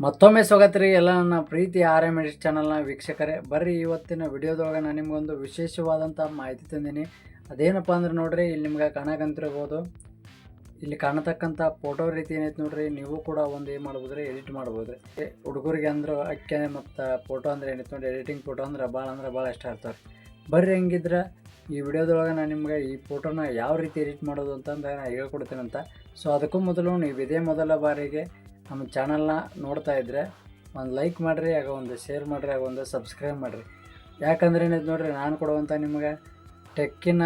ಮತ್ತೊಮ್ಮೆ ಸ್ವಾಗತ ರೀ ಎಲ್ಲ ನನ್ನ ಪ್ರೀತಿ ಆರ್ ಎಮ್ ಎಡಿಟ್ ಚಾನಲ್ನ ವೀಕ್ಷಕರೇ. ಬರ್ರಿ ಇವತ್ತಿನ ವಿಡಿಯೋದೊಳಗೆ ನಾನು ನಿಮಗೊಂದು ವಿಶೇಷವಾದಂಥ ಮಾಹಿತಿ ತಂದೀನಿ. ಅದೇನಪ್ಪ ಅಂದ್ರೆ ನೋಡ್ರಿ, ಇಲ್ಲಿ ನಿಮ್ಗೆ ಕಾಣಕಂತಿರ್ಬೋದು, ಇಲ್ಲಿ ಕಾಣತಕ್ಕಂಥ ಫೋಟೋ ರೀತಿ ಏನೈತೆ ನೋಡ್ರಿ, ನೀವು ಕೂಡ ಒಂದು ಏನು ಮಾಡ್ಬೋದು ರೀ, ಎಡಿಟ್ ಮಾಡ್ಬೋದು ರೀ. ಹುಡುಗರಿಗೆ ಅಂದ್ರೆ ಅಕ್ಕೆ ಮತ್ತು ಫೋಟೋ ಅಂದ್ರೆ ಏನೈತೆ ನೋಡಿ, ಎಡಿಟಿಂಗ್ ಫೋಟೋ ಅಂದ್ರೆ ಭಾಳ ಇಷ್ಟ ಆಗ್ತಾವೆ. ಬರ್ರಿ ಹೆಂಗಿದ್ರೆ ಈ ವಿಡಿಯೋದೊಳಗೆ ನಾನು ನಿಮ್ಗೆ ಈ ಫೋಟೋನ ಯಾವ ರೀತಿ ಎಡಿಟ್ ಮಾಡೋದು ಅಂತಂದು ನಾನು ಹೇಳ್ಕೊಡ್ತೀನಂತ. ಸೊ ಅದಕ್ಕೂ ಮೊದಲು ನೀವು ಇದೇ ಮೊದಲ ಬಾರಿಗೆ ನಮ್ಮ ಚಾನಲ್ನ ನೋಡ್ತಾ ಇದ್ದರೆ ಒಂದು ಲೈಕ್ ಮಾಡಿರಿ, ಆಗ ಒಂದು ಶೇರ್ ಮಾಡಿರಿ, ಆಗ ಒಂದು ಸಬ್ಸ್ಕ್ರೈಬ್ ಮಾಡಿರಿ. ಯಾಕಂದ್ರೆ ಏನಿದೆ ನೋಡಿರಿ, ನಾನು ಕೊಡುವಂಥ ನಿಮಗೆ ಟೆಕ್ಕಿನ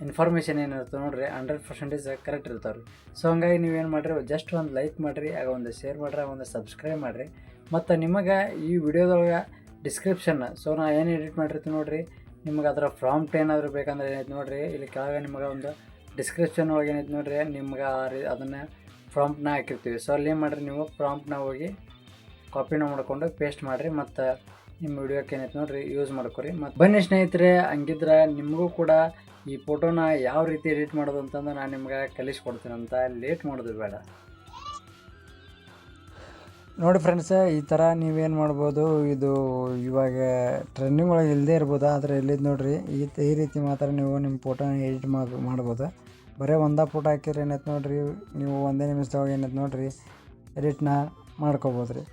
ಇನ್ಫಾರ್ಮೇಷನ್ ಏನಿರುತ್ತೆ ನೋಡಿರಿ 100% ಕರೆಕ್ಟ್ ಇರ್ತಾವೆ ರೀ. ಸೊ ಹಂಗಾಗಿ ನೀವೇನು ಮಾಡಿರಿ, ಜಸ್ಟ್ ಒಂದು ಲೈಕ್ ಮಾಡಿರಿ, ಆಗ ಒಂದು ಶೇರ್ ಮಾಡಿರಿ, ಆಗ ಒಂದು ಸಬ್ಸ್ಕ್ರೈಬ್ ಮಾಡಿರಿ. ಮತ್ತು ನಿಮಗೆ ಈ ವಿಡಿಯೋದೊಳಗೆ ಡಿಸ್ಕ್ರಿಪ್ಷನ್, ಸೊ ನಾ ಏನು ಎಡಿಟ್ ಮಾಡಿರ್ತೀವಿ ನೋಡಿರಿ, ನಿಮ್ಗೆ ಅದರ ಪ್ರಾಂಪ್ಟ್ ಏನಾದರೂ ಬೇಕಂದ್ರೆ ಏನೈತೆ ನೋಡಿರಿ, ಇಲ್ಲಿ ಕೆಳಗೆ ನಿಮಗೆ ಒಂದು ಡಿಸ್ಕ್ರಿಪ್ಷನ್ ಒಳಗೆ ಏನೈತೆ ನೋಡಿರಿ, ನಿಮ್ಗೆ ಅದನ್ನು ಪ್ರಾಂಪ್ಟ್ನ ಹಾಕಿರ್ತೀವಿ. ಸೊ ಅಲ್ಲಿ ಏನು ಮಾಡಿರಿ, ನೀವು ಪ್ರಾಂಪ್ಟ್ನ ಹೋಗಿ ಕಾಪಿನ ಮಾಡ್ಕೊಂಡು ಪೇಸ್ಟ್ ಮಾಡಿರಿ, ಮತ್ತು ನಿಮ್ಮ ವಿಡಿಯೋಕ್ಕೆ ಏನೈತೆ ನೋಡಿರಿ ಯೂಸ್ ಮಾಡ್ಕೊರಿ. ಮತ್ತು ಬನ್ನಿ ಸ್ನೇಹಿತರೆ, ಹಂಗಿದ್ರೆ ನಿಮಗೂ ಕೂಡ ಈ ಫೋಟೋನ ಯಾವ ರೀತಿ ಎಡಿಟ್ ಮಾಡೋದು ಅಂತಂದು ನಾನು ನಿಮ್ಗೆ ಕಲಿಸ್ಕೊಡ್ತೀನಂತ. ಲೇಟ್ ಮಾಡೋದು ಬೇಡ. ನೋಡಿ ಫ್ರೆಂಡ್ಸ್, ಈ ಥರ ನೀವೇನು ಮಾಡ್ಬೋದು, ಇದು ಇವಾಗ ಟ್ರೆಂಡಿಂಗ್ ಒಳಗೆ ಇಲ್ಲದೇ ಇರ್ಬೋದು, ಆದರೆ ಎಲ್ಲಿದ್ದು ನೋಡಿರಿ, ಈ ರೀತಿ ಮಾತ್ರ ನೀವು ನಿಮ್ಮ ಫೋಟೋನ ಎಡಿಟ್ ಮಾಡ್ಬೋದು. ಬರೀ ಒಂದೇ ಫೋಟೋ ಹಾಕಿದ್ರೆ ಏನೈತೆ ನೋಡಿರಿ, ನೀವು ಒಂದೇ ನಿಮಿಷದೊಳಗೆ ಏನೈತೆ ನೋಡಿರಿ ಎಡಿಟ್ನ ಮಾಡ್ಕೋಬೋದು ರೀ.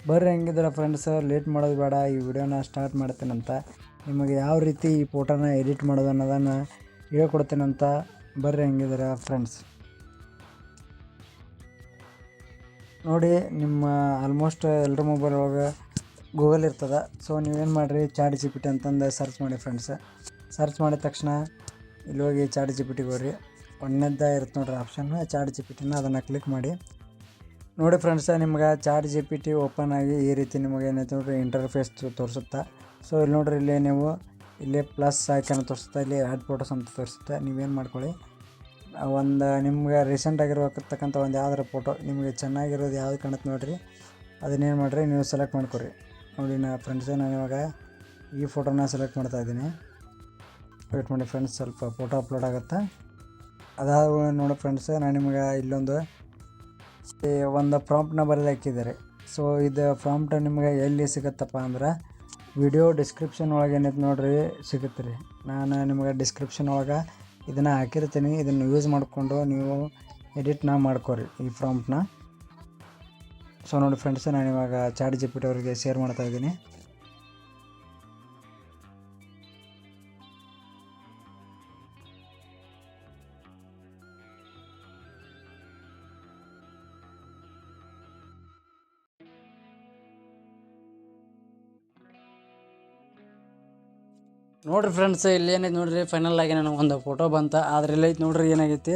ಬರ್ರಿ ಹೆಂಗಿದ್ರೆ ಫ್ರೆಂಡ್ಸ್, ಲೇಟ್ ಮಾಡೋದು ಬೇಡ, ಈ ವಿಡಿಯೋನ ಸ್ಟಾರ್ಟ್ ಮಾಡ್ತೀನಂತ. ನಿಮಗೆ ಯಾವ ರೀತಿ ಈ ಫೋಟೋನ ಎಡಿಟ್ ಮಾಡೋದು ಅನ್ನೋದನ್ನು ಹೇಳ್ಕೊಡ್ತೀನಂತ. ಬರ್ರಿ ಹೆಂಗಿದ್ರೆ ಫ್ರೆಂಡ್ಸ್. ನೋಡಿ, ನಿಮ್ಮ ಆಲ್ಮೋಸ್ಟ್ ಎಲ್ಲರ ಮೊಬೈಲ್ ಒಳಗೆ ಗೂಗಲ್ ಇರ್ತದೆ. ಸೊ ನೀವೇನು ಮಾಡಿರಿ, ಚಾಟ್ GPT ಅಂತಂದು ಸರ್ಚ್ ಮಾಡಿ ಫ್ರೆಂಡ್ಸ್. ಸರ್ಚ್ ಮಾಡಿದ ತಕ್ಷಣ ಇಲ್ಲಿ ಹೋಗಿ ಚಾಟ್ GPT ಹೋಗ್ರಿ. ಒಂದನೇದ ಇರುತ್ತೆ ನೋಡ್ರಿ ಆಪ್ಷನ್, ಚಾಟ್ GPTನ ಅದನ್ನು ಕ್ಲಿಕ್ ಮಾಡಿ. ನೋಡಿ ಫ್ರೆಂಡ್ಸ್, ನಿಮ್ಗೆ ಚಾಟ್ GPT ಓಪನ್ ಆಗಿ ಈ ರೀತಿ ನಿಮಗೆ ಏನೈತೆ ನೋಡ್ರಿ ಇಂಟರ್ಫೇಸ್ ತೋರಿಸುತ್ತಾ. ಸೊ ಇಲ್ಲಿ ನೋಡ್ರಿ, ಇಲ್ಲಿ ನೀವು ಇಲ್ಲೇ ಪ್ಲಸ್ ಐಕಾನ್ ತೋರಿಸುತ್ತಾ, ಇಲ್ಲಿ ಆ್ಯಡ್ ಫೋಟೋಸ್ ಅಂತ ತೋರಿಸುತ್ತೆ. ನೀವೇನು ಮಾಡ್ಕೊಳ್ಳಿ, ಒಂದು ನಿಮ್ಗೆ ರೀಸೆಂಟ್ ಆಗಿರತಕ್ಕಂಥ ಒಂದು ಯಾವ್ದಾರ ಫೋಟೋ ನಿಮಗೆ ಚೆನ್ನಾಗಿರೋದು ಯಾವ್ದು ಕಾಣುತ್ತೆ ನೋಡಿರಿ, ಅದನ್ನೇನು ಮಾಡಿರಿ ನೀವು ಸೆಲೆಕ್ಟ್ ಮಾಡ್ಕೊರಿ. ನೋಡಿ ಫ್ರೆಂಡ್ಸೇ, ನಾನು ಇವಾಗ ಈ ಫೋಟೋನ ಸೆಲೆಕ್ಟ್ ಮಾಡ್ತಾಯಿದ್ದೀನಿ. ವೇಟ್ ಮಾಡಿ ಫ್ರೆಂಡ್ಸ್, ಸ್ವಲ್ಪ ಫೋಟೋ ಅಪ್ಲೋಡ್ ಆಗುತ್ತೆ. ಅದಾದ ನೋಡಿ ಫ್ರೆಂಡ್ಸ್, ನಾನು ನಿಮಗೆ ಇಲ್ಲೊಂದು ಪ್ರಾಂಪ್ಟ್ನ ಬರೆದು ಹಾಕಿದ್ದಾರೆ. ಸೊ ಇದು ಪ್ರಾಂಪ್ಟ್ ನಿಮಗೆ ಎಲ್ಲಿ ಸಿಗುತ್ತಪ್ಪ ಅಂದ್ರೆ ವಿಡಿಯೋ ಡಿಸ್ಕ್ರಿಪ್ಷನ್ ಒಳಗೆ ಏನೈತೆ ನೋಡ್ರಿ ಸಿಗುತ್ತೆ ರೀ. ನಾನು ನಿಮಗೆ ಡಿಸ್ಕ್ರಿಪ್ಷನ್ ಒಳಗೆ ಇದನ್ನು ಹಾಕಿರ್ತೀನಿ, ಇದನ್ನು ಯೂಸ್ ಮಾಡಿಕೊಂಡು ನೀವು ಎಡಿಟ್ನ ಮಾಡ್ಕೊರಿ ಈ ಪ್ರಾಂಪ್ಟ್ನ. ಸೊ ನೋಡಿ ಫ್ರೆಂಡ್ಸ್, ನಾನು ಇವಾಗ ಚಾಟ್ GPT ಅವರಿಗೆ ಶೇರ್ ಮಾಡ್ತಾಯಿದ್ದೀನಿ. ನೋಡಿರಿ ಫ್ರೆಂಡ್ಸ್, ಇಲ್ಲಿ ಏನೈತೆ ನೋಡಿರಿ, ಫೈನಲ್ ಆಗಿ ನನಗೆ ಒಂದು ಫೋಟೋ ಬಂತ. ಆದರೆ ಇಲ್ಲೈತೆ ನೋಡಿರಿ, ಏನಾಗೈತಿ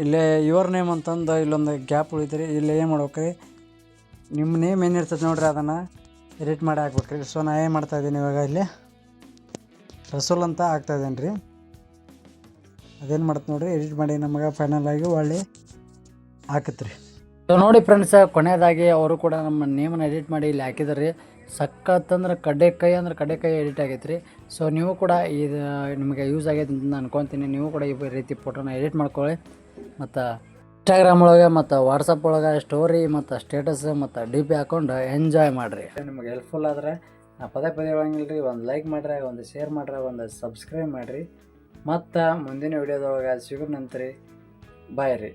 ಇಲ್ಲೇ ಯುವರ್ ನೇಮ್ ಅಂತಂದು ಇಲ್ಲೊಂದು ಗ್ಯಾಪ್ ಉಳಿತೀರಿ. ಇಲ್ಲಿ ಏನು ಮಾಡ್ಬೇಕ್ರಿ, ನಿಮ್ಮ ನೇಮ್ ಏನಿರ್ತದೆ ನೋಡಿರಿ ಅದನ್ನು ಎಡಿಟ್ ಮಾಡಿ ಹಾಕ್ಬೇಕ್ರಿ. ಸೊ ನಾ ಏನು ಮಾಡ್ತಾಯಿದ್ದೀನಿ ಇವಾಗ, ಇಲ್ಲಿ ರಸೂಲ್ ಅಂತ ಹಾಕ್ತಾಯಿದ್ದೇನೆ ರೀ. ಅದೇನು ಮಾಡ್ತು ನೋಡಿರಿ, ಎಡಿಟ್ ಮಾಡಿ ನಮಗೆ ಫೈನಲ್ ಆಗಿ ಒಳ್ಳೆ ಹಾಕತ್ರಿ. ಸೊ ನೋಡಿ ಫ್ರೆಂಡ್ಸ್, ಕೊನೆಯದಾಗಿ ಅವರು ಕೂಡ ನಮ್ಮ ನೇಮನ್ನು ಎಡಿಟ್ ಮಾಡಿ ಇಲ್ಲಿ ಹಾಕಿದ್ದಾರೆ ರೀ. ಸಕ್ಕತ್ತಂದ್ರೆ ಕಡ್ಡೆಕಾಯಿ ಎಡಿಟ್ ಆಗೈತೆ ರೀ. ಸೊ ನೀವು ಕೂಡ ಇದು ನಿಮಗೆ ಯೂಸ್ ಆಗೈತೆ ಅಂತ ಅನ್ಕೊತೀನಿ. ನೀವು ಕೂಡ ಈ ರೀತಿ ಫೋಟೋನ ಎಡಿಟ್ ಮಾಡ್ಕೊಳ್ಳಿ. ಮತ್ತು ಇನ್ಸ್ಟಾಗ್ರಾಮ್ ಒಳಗೆ ಮತ್ತು ವಾಟ್ಸಪ್ ಒಳಗೆ ಸ್ಟೋರಿ ಮತ್ತು ಸ್ಟೇಟಸ್ ಮತ್ತು DP ಹಾಕ್ಕೊಂಡು ಎಂಜಾಯ್ ಮಾಡಿರಿ. ನಿಮಗೆ ಹೆಲ್ಪ್ಫುಲ್ ಆದರೆ ನಾ ಪದೇ ಹೇಳಂಗಿಲ್ಲ ರೀ, ಒಂದು ಲೈಕ್ ಮಾಡಿರಿ, ಒಂದು ಶೇರ್ ಮಾಡಿರಿ, ಒಂದು ಸಬ್ಸ್ಕ್ರೈಬ್ ಮಾಡಿರಿ. ಮತ್ತು ಮುಂದಿನ ವಿಡಿಯೋದೊಳಗೆ ಸಿಗೋಣಂತ್ರಿ. ಬಾಯ್ ರೀ.